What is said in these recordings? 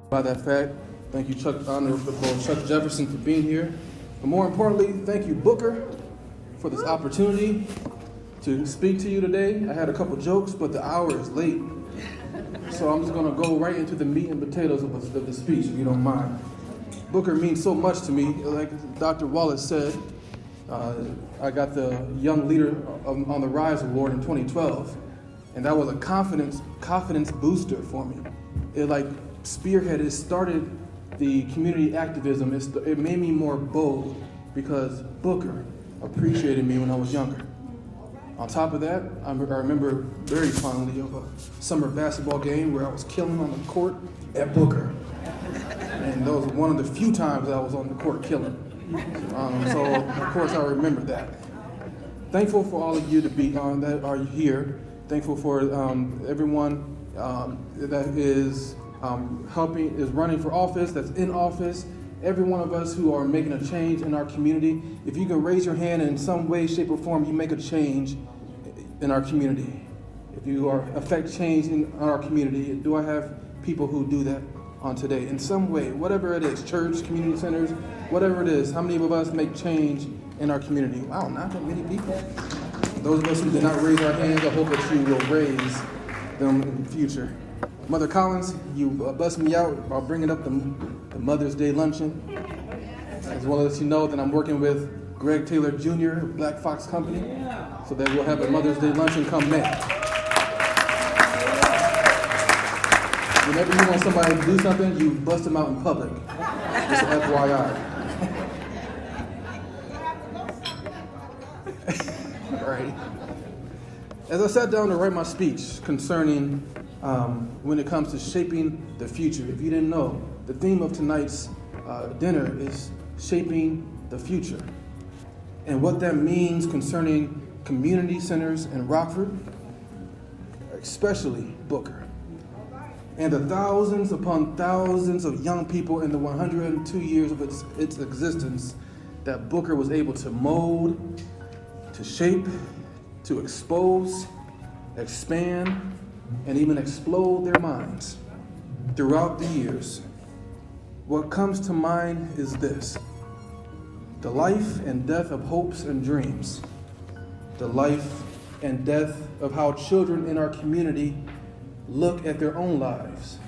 By that fact, thank you, Honorable Chuck Jefferson, for being here. But more importantly, thank you, Booker, for this opportunity to speak to you today. I had a couple jokes, but the hour is late. So I'm just going to go right into the meat and potatoes of the speech, if you don't mind. Booker means so much to me. Like Dr. Wallace said, I got the Young Leader on the Rise Award in 2012, and that was a confidence booster for me. It spearheaded, started the community activism. It made me more bold because Booker appreciated me when I was younger. On top of that, I remember very fondly of a summer basketball game where I was killing on the court at Booker. And that was one of the few times I was on the court killing. So of course I remember that. Thankful for all of you to be on that are here. Thankful for everyone that is running for office, that's in office. Every one of us who are making a change in our community. If you can raise your hand and in some way, shape, or form, you make a change in our community. If you affect change in our community, do I have people who do that on today? In some way, whatever it is, church, community centers, whatever it is, how many of us make change in our community? Wow, not that many people. Those of us who did not raise our hands, I hope that you will raise them in the future. Mother Collins, you bust me out about bringing up the Mother's Day luncheon. As well as you know that I'm working with Greg Taylor Jr., Black Fox Company, so that we'll have a Mother's Day luncheon come May. Whenever you want somebody to do something, you bust them out in public. Just an FYI. Right. As I sat down to write my speech concerning when it comes to shaping the future, if you didn't know, the theme of tonight's dinner is shaping the future. And what that means concerning community centers in Rockford, especially Booker, and the thousands upon thousands of young people in the 102 years of its existence that Booker was able to mold, to shape, to expose, expand, and even explode their minds throughout the years. What comes to mind is this: the life and death of hopes and dreams, the life and death of how children in our community look at their own lives.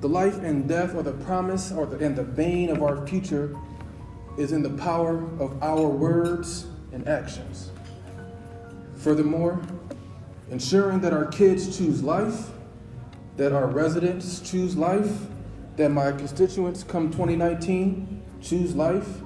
The life and death or the promise and the bane of our future is in the power of our words and actions. Furthermore, ensuring that our kids choose life, that our residents choose life, that my constituents come 2019 choose life,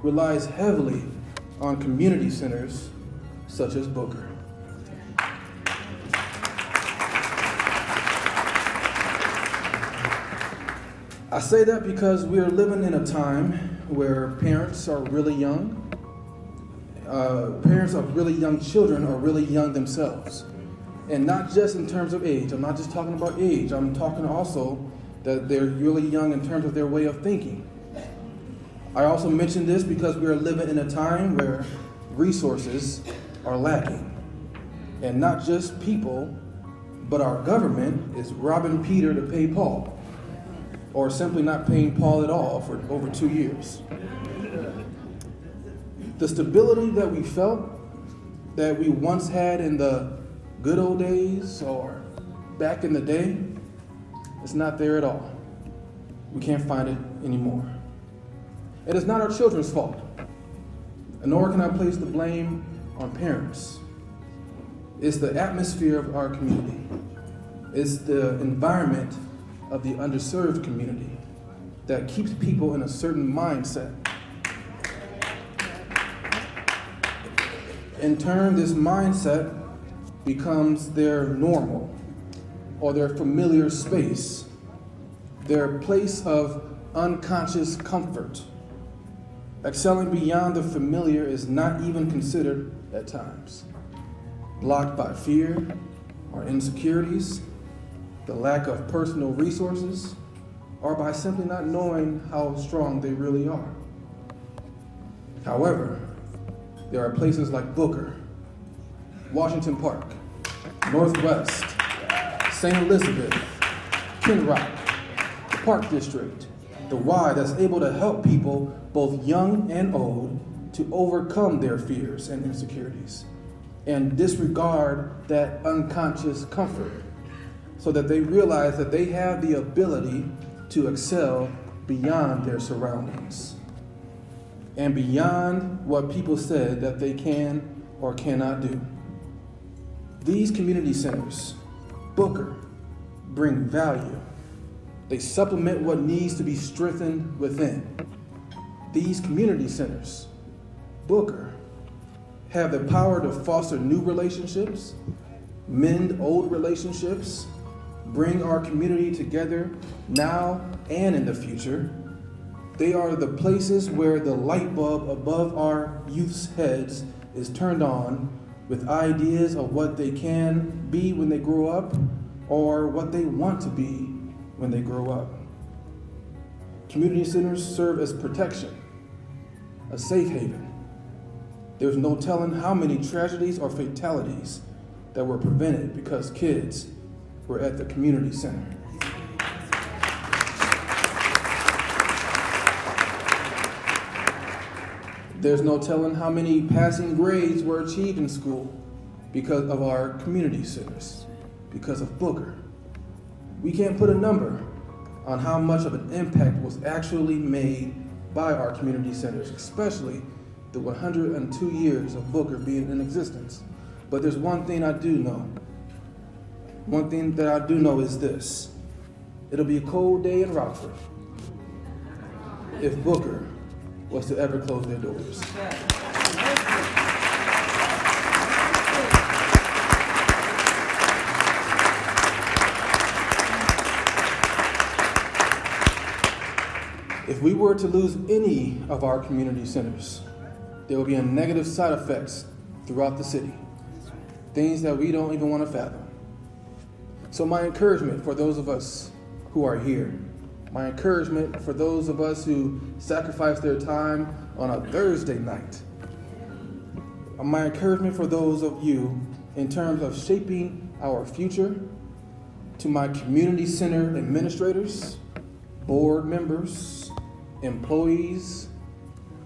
relies heavily on community centers such as Booker. I say that because we are living in a time where parents are really young. Parents of really young children are really young themselves. And not just in terms of age. I'm not just talking about age. I'm talking also that they're really young in terms of their way of thinking. I also mention this because we are living in a time where resources are lacking. And not just people, but our government is robbing Peter to pay Paul. Or simply not paying Paul at all for over 2 years. The stability that we felt, that we once had in the good old days or back in the day, it's not there at all. We can't find it anymore. It is not our children's fault, nor can I place the blame on parents. It's the atmosphere of our community. It's the environment of the underserved community that keeps people in a certain mindset. In turn, this mindset becomes their normal or their familiar space, their place of unconscious comfort. Excelling beyond the familiar is not even considered at times. Blocked by fear or insecurities, the lack of personal resources, or by simply not knowing how strong they really are. However, there are places like Booker, Washington Park, Northwest, St. Elizabeth, Kinrock, the Park District, the Y that's able to help people, both young and old, to overcome their fears and insecurities and disregard that unconscious comfort so that they realize that they have the ability to excel beyond their surroundings and beyond what people said that they can or cannot do. These community centers, Booker, bring value. They supplement what needs to be strengthened within. These community centers, Booker, have the power to foster new relationships, mend old relationships, bring our community together now and in the future. They are the places where the light bulb above our youth's heads is turned on with ideas of what they can be when they grow up or what they want to be when they grow up. Community centers serve as protection, a safe haven. There's no telling how many tragedies or fatalities that were prevented because kids were at the community center. There's no telling how many passing grades were achieved in school because of our community centers, because of Booker. We can't put a number on how much of an impact was actually made by our community centers, especially the 102 years of Booker being in existence. But there's one thing I do know. One thing that I do know is this. It'll be a cold day in Rockford if Booker was to ever close their doors. If we were to lose any of our community centers, there will be a negative side effects throughout the city, things that we don't even want to fathom. So my encouragement for those of us who are here, my encouragement for those of us who sacrifice their time on a Thursday night, my encouragement for those of you in terms of shaping our future, to my community center administrators, board members, employees,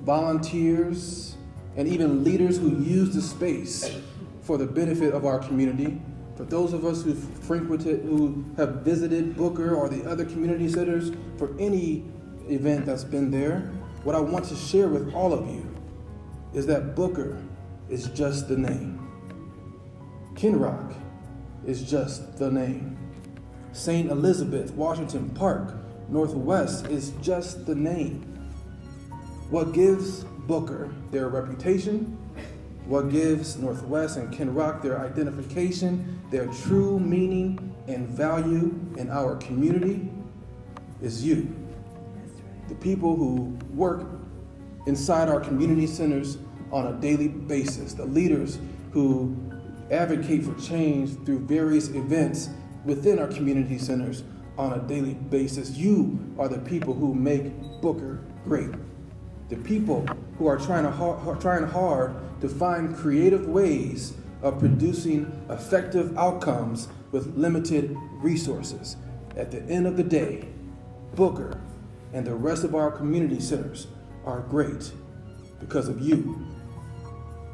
volunteers, and even leaders who use the space for the benefit of our community. For those of us who have visited Booker or the other community centers for any event that's been there, what I want to share with all of you is that Booker is just the name. Kinrock is just the name. St. Elizabeth, Washington Park, Northwest is just the name. What gives Booker their reputation, what gives Northwest and Kinrock their identification, their true meaning and value in our community is you. The people who work inside our community centers on a daily basis, the leaders who advocate for change through various events within our community centers on a daily basis. You are the people who make Booker great. The people who are trying hard to find creative ways of producing effective outcomes with limited resources. At the end of the day, Booker and the rest of our community centers are great because of you.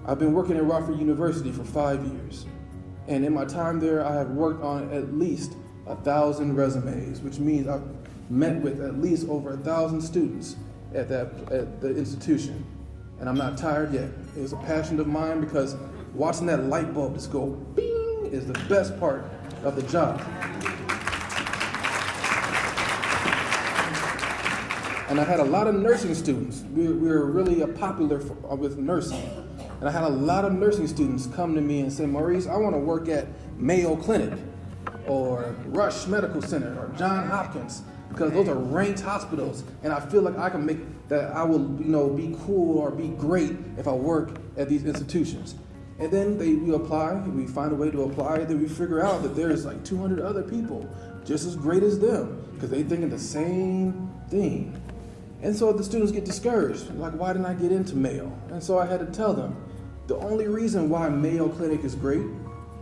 I've been working at Rockford University for 5 years, and in my time there, I have worked on at least 1,000 resumes, which means I've met with at least over 1,000 students at the institution, and I'm not tired yet. It was a passion of mine because watching that light bulb just go bing is the best part of the job. And I had a lot of nursing students. We were really popular with nursing. And I had a lot of nursing students come to me and say, Maurice, I want to work at Mayo Clinic or Rush Medical Center or Johns Hopkins, because those are ranked hospitals, and I feel like I can make that I will, be cool or be great if I work at these institutions. And then we apply, we find a way to apply, then we figure out that there's like 200 other people just as great as them, because they thinking the same thing. And so the students get discouraged, like, why didn't I get into Mayo? And so I had to tell them, the only reason why Mayo Clinic is great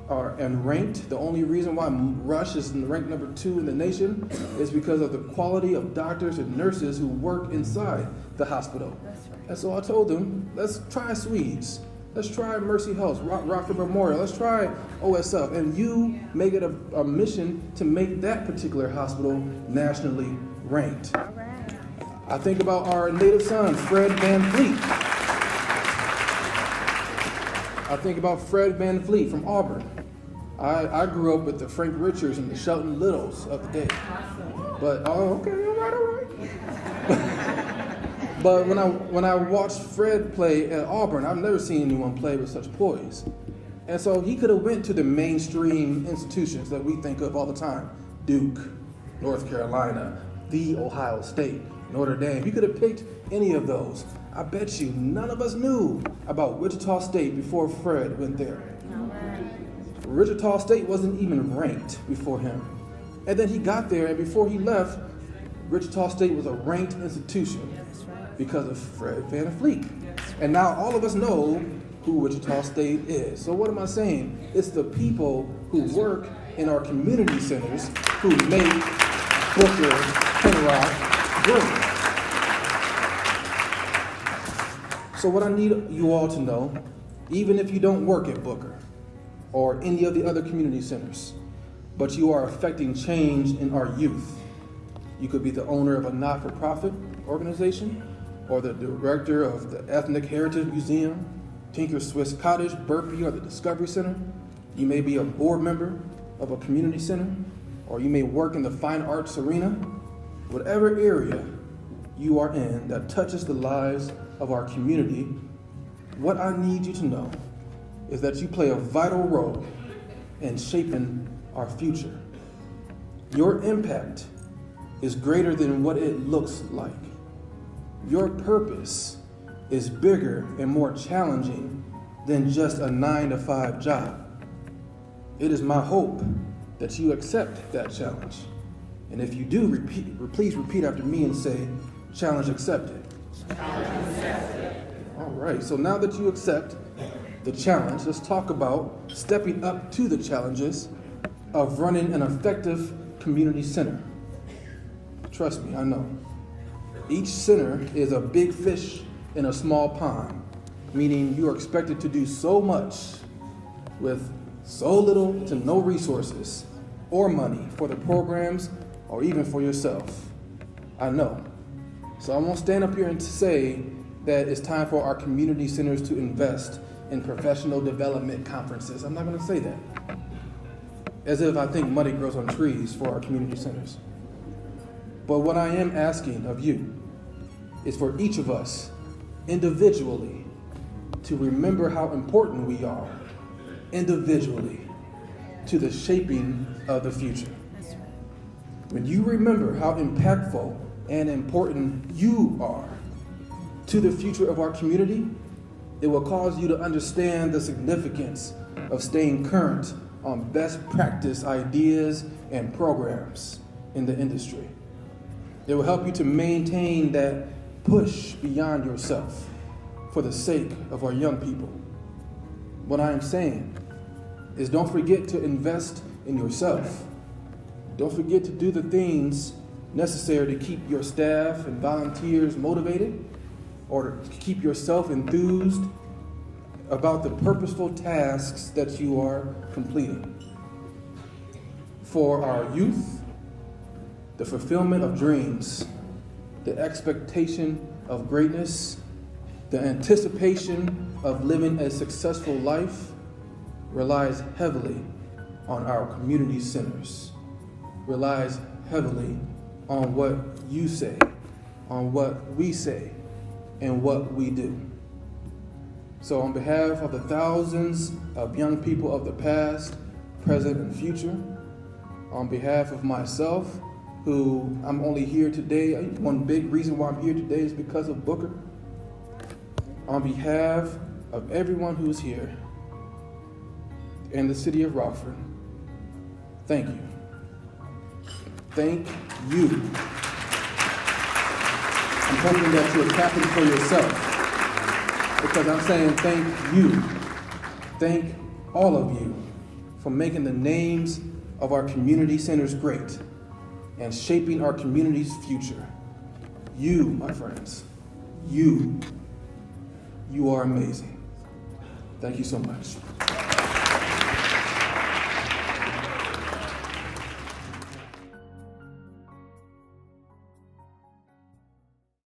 and ranked. The only reason why Rush is ranked number 2 in the nation is because of the quality of doctors and nurses who work inside the hospital. That's right. And so I told them, let's try Swedes. Let's try Mercy Health, Rockford Memorial. Let's try OSF. And you make it a mission to make that particular hospital nationally ranked. All right. I think about our native son, Fred Van Fleet. I think about Fred Van Fleet from Auburn. I grew up with the Frank Richards and the Shelton Littles of the day. But, all right. But when I watched Fred play at Auburn, I've never seen anyone play with such poise. And so he could have went to the mainstream institutions that we think of all the time. Duke, North Carolina, the Ohio State, Notre Dame. He could have picked any of those. I bet you none of us knew about Wichita State before Fred went there. Wichita State wasn't even ranked before him. And then he got there, and before he left, Wichita State was a ranked institution because of Fred Van Fleet. And now all of us know who Wichita State is. So what am I saying? It's the people who work in our community centers who make Booker Penrock great. So what I need you all to know, even if you don't work at Booker or any of the other community centers, but you are affecting change in our youth. You could be the owner of a not-for-profit organization, or the director of the Ethnic Heritage Museum, Tinker Swiss Cottage, Burpee, or the Discovery Center. You may be a board member of a community center, or you may work in the fine arts arena. Whatever area you are in that touches the lives of our community, what I need you to know is that you play a vital role in shaping our future. Your impact is greater than what it looks like. Your purpose is bigger and more challenging than just a 9-to-5 job. It is my hope that you accept that challenge. And if you do, please repeat after me and say, challenge accepted. Challenge accepted. All right, so now that you accept the challenge, let's talk about stepping up to the challenges of running an effective community center. Trust me, I know. Each center is a big fish in a small pond, meaning you are expected to do so much with so little to no resources or money for the programs or even for yourself. I know. So I won't stand up here and say that it's time for our community centers to invest in professional development conferences. I'm not going to say that. As if I think money grows on trees for our community centers. But what I am asking of you is for each of us individually to remember how important we are individually to the shaping of the future. When you remember how impactful and important you are to the future of our community, it will cause you to understand the significance of staying current on best practice ideas and programs in the industry. It will help you to maintain that push beyond yourself for the sake of our young people. What I am saying is don't forget to invest in yourself. Don't forget to do the things necessary to keep your staff and volunteers motivated or to keep yourself enthused about the purposeful tasks that you are completing. For our youth, the fulfillment of dreams, the expectation of greatness, the anticipation of living a successful life relies heavily on our community centers, relies heavily on what you say, on what we say, and what we do. So on behalf of the thousands of young people of the past, present, and future, on behalf of myself, who I'm only here today, one big reason why I'm here today is because of Booker. On behalf of everyone who's here in the city of Rockford, thank you. Thank you. I'm hoping that you're clapping for yourself because I'm saying thank you. Thank all of you for making the names of our community centers great and shaping our community's future. You, my friends, you are amazing. Thank you so much.